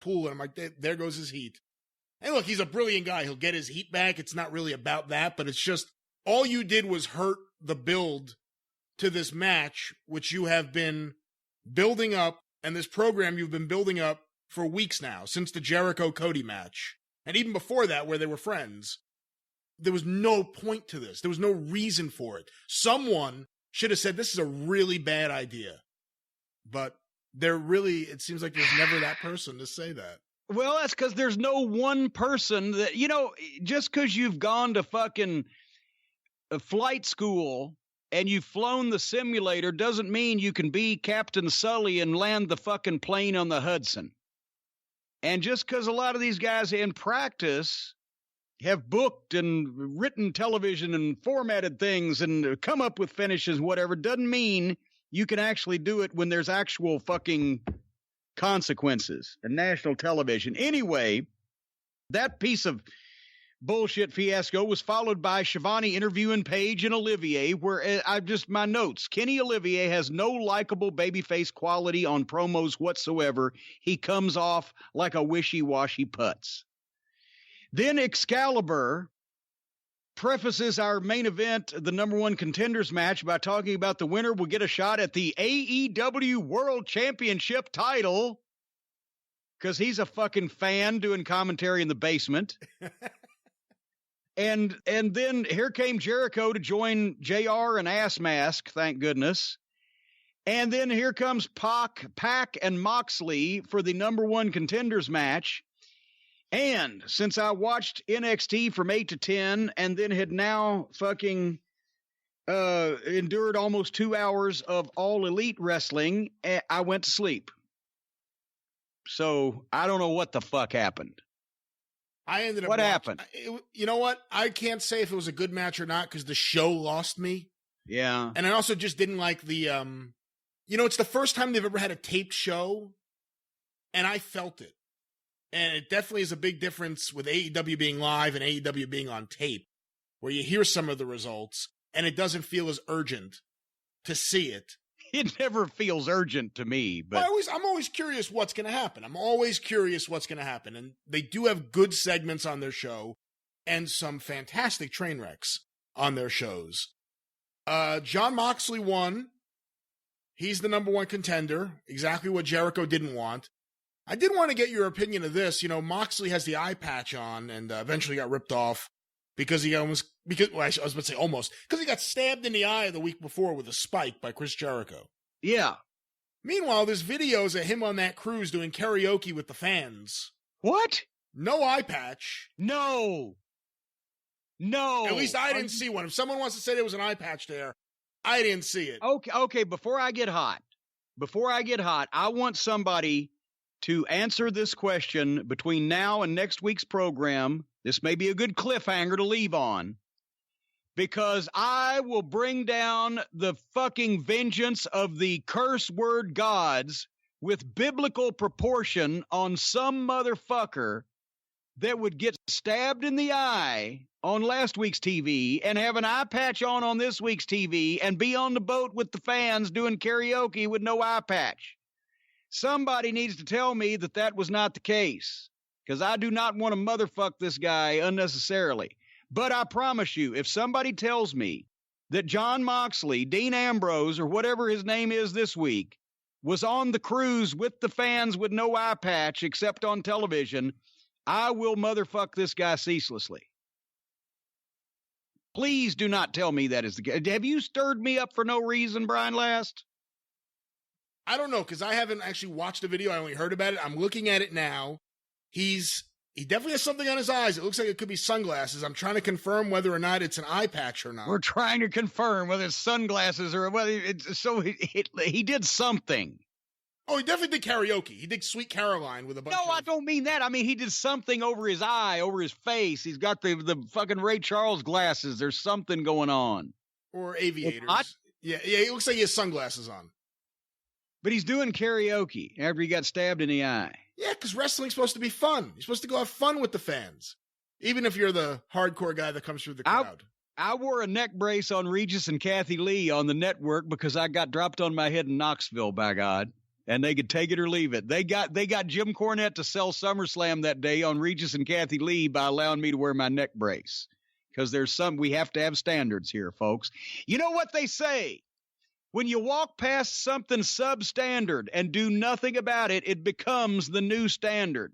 pool, and I'm like, there goes his heat. And look, he's a brilliant guy. He'll get his heat back. It's not really about that, but it's just all you did was hurt the build to this match, which you have been building up, and this program you've been building up for weeks now, since the Jericho-Cody match. And even before that, where they were friends, there was no point to this. There was no reason for it. Someone should have said, this is a really bad idea. But it seems like there's never that person to say that. Well, that's because there's no one person that, just because you've gone to fucking flight school and you've flown the simulator doesn't mean you can be Captain Sully and land the fucking plane on the Hudson. And just because a lot of these guys in practice have booked and written television and formatted things and come up with finishes, whatever, doesn't mean you can actually do it when there's actual fucking consequences and national television. Anyway, that piece of bullshit fiasco was followed by Shivani interviewing Paige and Olivier, where my notes. Kenny Olivier has no likable babyface quality on promos whatsoever. He comes off like a wishy-washy putz. Then Excalibur prefaces our main event, the number one contenders match, by talking about the winner will get a shot at the AEW World Championship title, because he's a fucking fan doing commentary in the basement. And then here came Jericho to join JR and Ass Mask, thank goodness. And then here comes Pac and Moxley for the number one contenders match. And since I watched NXT from 8 to 10 and then had now fucking endured almost 2 hours of All Elite Wrestling, I went to sleep. So I don't know what the fuck happened. I ended up. What happened? You know what? I can't say if it was a good match or not because the show lost me. Yeah. And I also just didn't like the, it's the first time they've ever had a taped show, and I felt it. And it definitely is a big difference with AEW being live and AEW being on tape, where you hear some of the results, and it doesn't feel as urgent to see it. It never feels urgent to me, but I'm always curious what's going to happen. And they do have good segments on their show and some fantastic train wrecks on their shows. Jon Moxley won. He's the number one contender, exactly what Jericho didn't want. I did want to get your opinion of this. Moxley has the eye patch on and eventually got ripped off because he got stabbed in the eye the week before with a spike by Chris Jericho. Yeah. Meanwhile, there's videos of him on that cruise doing karaoke with the fans. What? No eye patch. No. At least I didn't see one. If someone wants to say there was an eye patch there, I didn't see it. Okay, before I get hot, I want somebody to answer this question between now and next week's program. This may be a good cliffhanger to leave on, because I will bring down the fucking vengeance of the curse word gods with biblical proportion on some motherfucker that would get stabbed in the eye on last week's TV and have an eye patch on this week's TV and be on the boat with the fans doing karaoke with no eye patch. Somebody needs to tell me that was not the case, because I do not want to motherfuck this guy unnecessarily. But I promise you, if somebody tells me that Jon Moxley, Dean Ambrose, or whatever his name is this week, was on the cruise with the fans with no eye patch except on television, I will motherfuck this guy ceaselessly. Please do not tell me that is the case. Have you stirred me up for no reason, Brian Last? I don't know, because I haven't actually watched the video. I only heard about it. I'm looking at it now. He definitely has something on his eyes. It looks like it could be sunglasses. I'm trying to confirm whether or not it's an eye patch or not. We're trying to confirm whether it's sunglasses or whether it's... So he did something. Oh, he definitely did karaoke. He did Sweet Caroline with a bunch of... No, I don't mean that. I mean, he did something over his eye, over his face. He's got the fucking Ray Charles glasses. There's something going on. Or aviators. Yeah, it looks like he has sunglasses on. But he's doing karaoke after he got stabbed in the eye. Yeah, because wrestling's supposed to be fun. You're supposed to go have fun with the fans, even if you're the hardcore guy that comes through the crowd. I wore a neck brace on Regis and Kathy Lee on the network because I got dropped on my head in Knoxville, by God. and they could take it or leave it. They got Jim Cornette to sell SummerSlam that day on Regis and Kathy Lee by allowing me to wear my neck brace, because we have to have standards here, folks. You know what they say? When you walk past something substandard and do nothing about it, it becomes the new standard.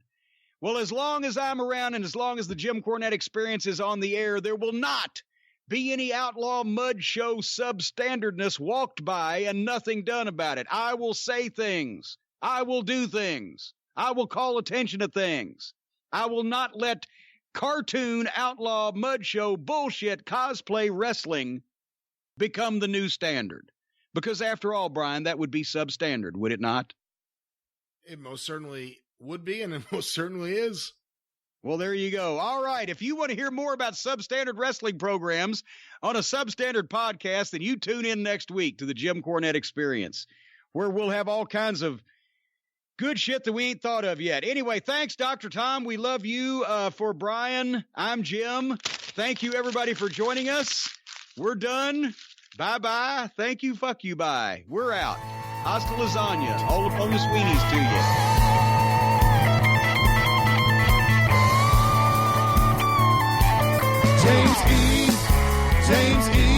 Well, as long as I'm around and as long as the Jim Cornette Experience is on the air, there will not be any outlaw mud show substandardness walked by and nothing done about it. I will say things. I will do things. I will call attention to things. I will not let cartoon outlaw mud show bullshit cosplay wrestling become the new standard. Because after all, Brian, that would be substandard, would it not? It most certainly would be, and it most certainly is. Well, there you go. All right. If you want to hear more about substandard wrestling programs on a substandard podcast, then you tune in next week to the Jim Cornette Experience, where we'll have all kinds of good shit that we ain't thought of yet. Anyway, thanks, Dr. Tom. We love you. For Brian, I'm Jim. Thank you, everybody, for joining us. We're done. Bye-bye. Thank you. Fuck you. Bye. We're out. Hasta lasagna. All the bonus weenies to you. James E.